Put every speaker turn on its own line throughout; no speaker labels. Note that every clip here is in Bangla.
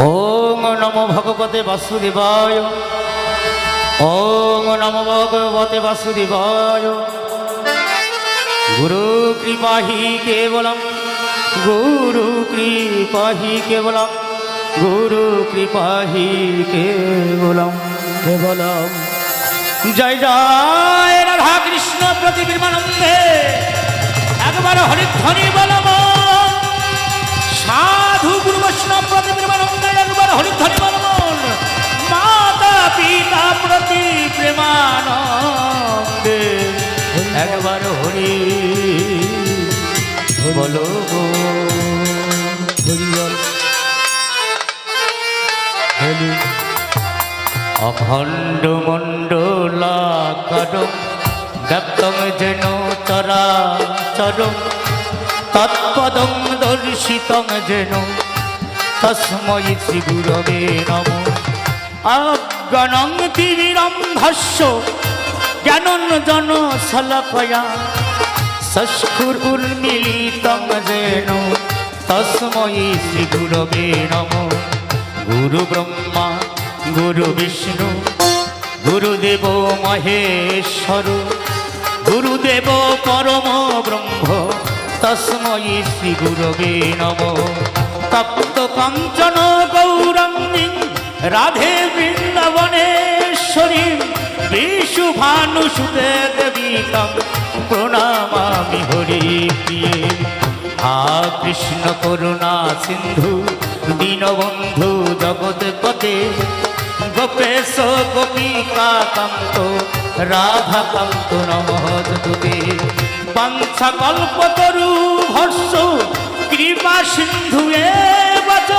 ওং নমো ভগবতে বাসুদেবায়। ওং নমো ভগবতে বাসুদেবায়। গুরু কৃপা হি কেবলম, গুরু কৃপা হি কেবলম, গুরু কৃপা হি কেবলম কেবলম। জয় জয় রাধা কৃষ্ণ প্রতি বিমানন্দে একবার হরিধ্বনি বলব। সাধু গুরু বৈষ্ণব প্রতি প্রেমানন্দে একবার হরিধ্বনি বলব। মাতা পিতা প্রতি প্রেমানন্দে একবার হরি বলো। অখণ্ড মণ্ডলাকারম ব্যক্তং যেন চরাচরম তৎপদং দর্শিতং যেন তস্मै শ্রী গুরবে নমঃ। অজ্ঞানং তিমিরন্ধস্য জ্ঞানাঞ্জন শলাকয়া চক্ষুरुन्मीलितं येन তস্मै শ্রী গুরবে নমঃ। গুরু ব্রহ্মা গুরু বিষ্ণু গুরুদেব মহেশ্বর গুরুদেব পরম ব্রহ্ম তস্मै শ্রী গুরবে নমঃ। তপ্ত কাঞ্চন গৌরাঙ্গী রাধে বৃন্দাবনেশ্বরী বিশুভানুসুতে দেবী তং প্রণামামি হরিপ্রিয়ে। হা কৃষ্ণ করুণা সিন্ধু দীনবন্ধু জগৎপতে গোপেশ গোপিকা কান্ত রাধাকান্ত নমস্তুতে। বাঞ্ছাকল্পতরু ভর্ষ কৃপা সিন্ধু এব চ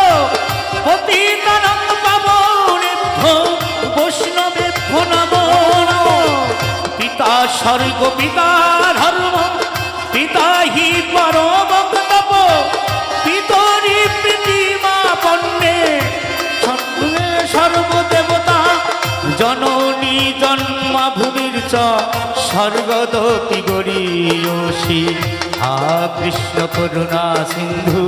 পতিতানাং পাবনেভ্যো বৈষ্ণবেভ্যো নমো নমঃ। পিতা স্বর্গ পিতা ধর্ম পিতা হি পরম তপ পিতরি প্রীতিমাপন্নে সর্বদেবতা জননী জন্মাভূমির চ স্বর্গদপি গরীয়সী। হা কৃষ্ণ করুণা সিন্ধু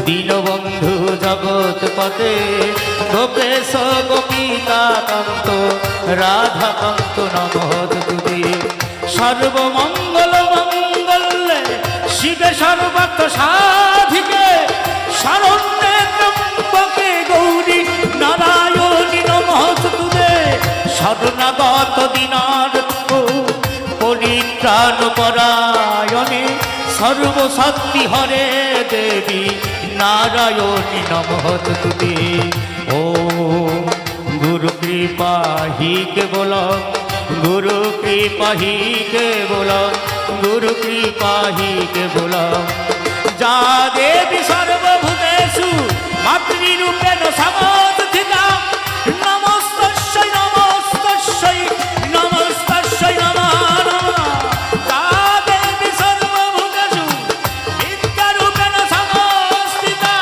দীনবন্ধু জগৎপতে গোপেশ গোপিকা কান্ত রাধাকান্ত নমস্তুতে। সর্বমঙ্গল মঙ্গলে শিবে সর্বার্থ সাধিকে শরণ্যে ত্র্যম্বকে গৌরী নারায়ণী নমস্তুতে। শরণাগত দীনার্থ পরিত্রাণ পরায়ণে সর্বশক্তি হরে দেবী নারায়ণী নমস্তুতে। ও গুরু কৃপা হি কেবলম, গুরু কৃপা হি কেবলম, গুরু কৃপা হি কেবলম। যা দেবী সর্বভূতেষু মাতৃরূপেণ সমস্থিতা নমস্তস্যৈ নমস্তস্যৈ নমস্তস্যৈ নমো নমঃ। যা দেবী সর্বভূতেষু বিদ্যারূপেণ সমস্থিতা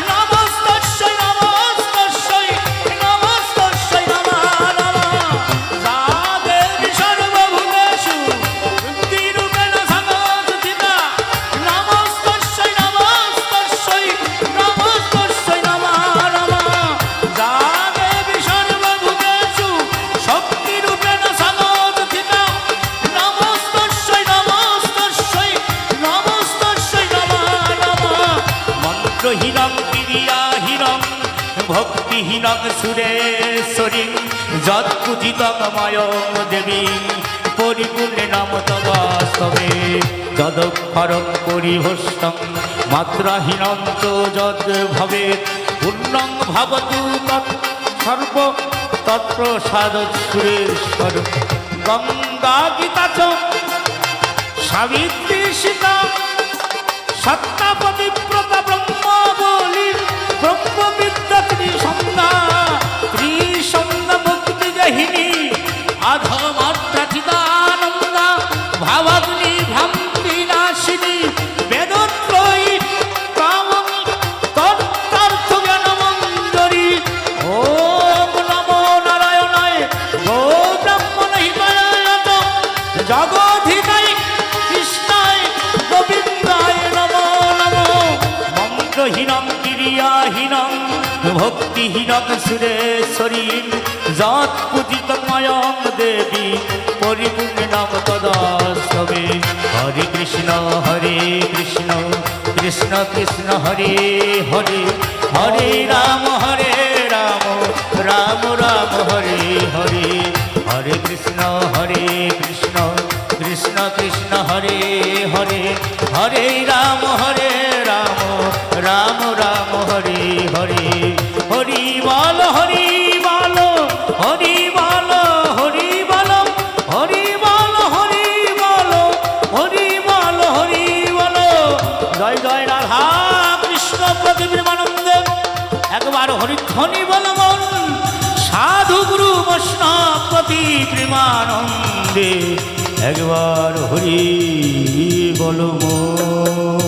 নমস্তস্যৈ নমস্তস্যৈ নমস্তস্যৈ নমো নমঃ। যা দেবী সর্বভূতেষু বুদ্ধিরূপেণ সমস্থিতা নমস্তস্যৈ নমস্তস্যৈ নমস্তস্যৈ নমো নমঃ। যা দেবী সর্বভূতেষু শক্তিরূপেণ সমস্থিতা নমস্তস্যৈ নমস্তস্যৈ নমস্তস্যৈ নমো নমঃ। মন্ত্রহীনং ক্রিয়াহীনং ভক্তিহীনং সুরেশ্বরী যৎপূজিতং ময়ং দেবী পরিপূর্ণে নাম তবাস্তবে। যদক্ষরং পরিভষ্টং মাত্রাহীনং চ যদ ভবেৎ পূর্ণং ভবতু তৎসর্ব তৎপ্রসাদ সুরেশ্বর। গঙ্গা গীতা চ সাবিত্রী সীতা সত্তা পতিব্রতা ব্রহ্মাবলী ব্রহ্মবিদ্যা ত্রিসন্ধ্যা ত্রিসন্ধ্যা মুক্তি গহিনী আধমাত্রা চিদানন্দা ভাবাগ্নি ভ্রান্তি নাশিনী বেদত্রয়ী কামং তত্ত্বার্থ জ্ঞানমঞ্জরী। ওম নমো নারায়ণায় গো ব্রাহ্মণ হিতায় জগদ্ধিতায় কৃষ্ণায় গোবিন্দায় নমো হীরক সুরেশ্বরী যৎ পূজিত মায়ং দেবী পরিপূর্ণম তদস্তবে হরে কৃষ্ণ কৃষ্ণ কৃষ্ণ হরে হরে হরে রাম রাম রাম হরে হরে হরে কৃষ্ণ কৃষ্ণ কৃষ্ণ হরে হরে হরে রাম রাম রাম হরে হরে হরি বল হরি বল হরি বল হরি বল হরি বল হরি বল হরি বল হরি বল জয় জয় রাধা কৃষ্ণ প্রতিবিম্বানন্দে একবার হরিধ্বনি বল মন সাধু গুরু বৈষ্ণব প্রতি প্রেমানন্দে একবার হরি বল মন।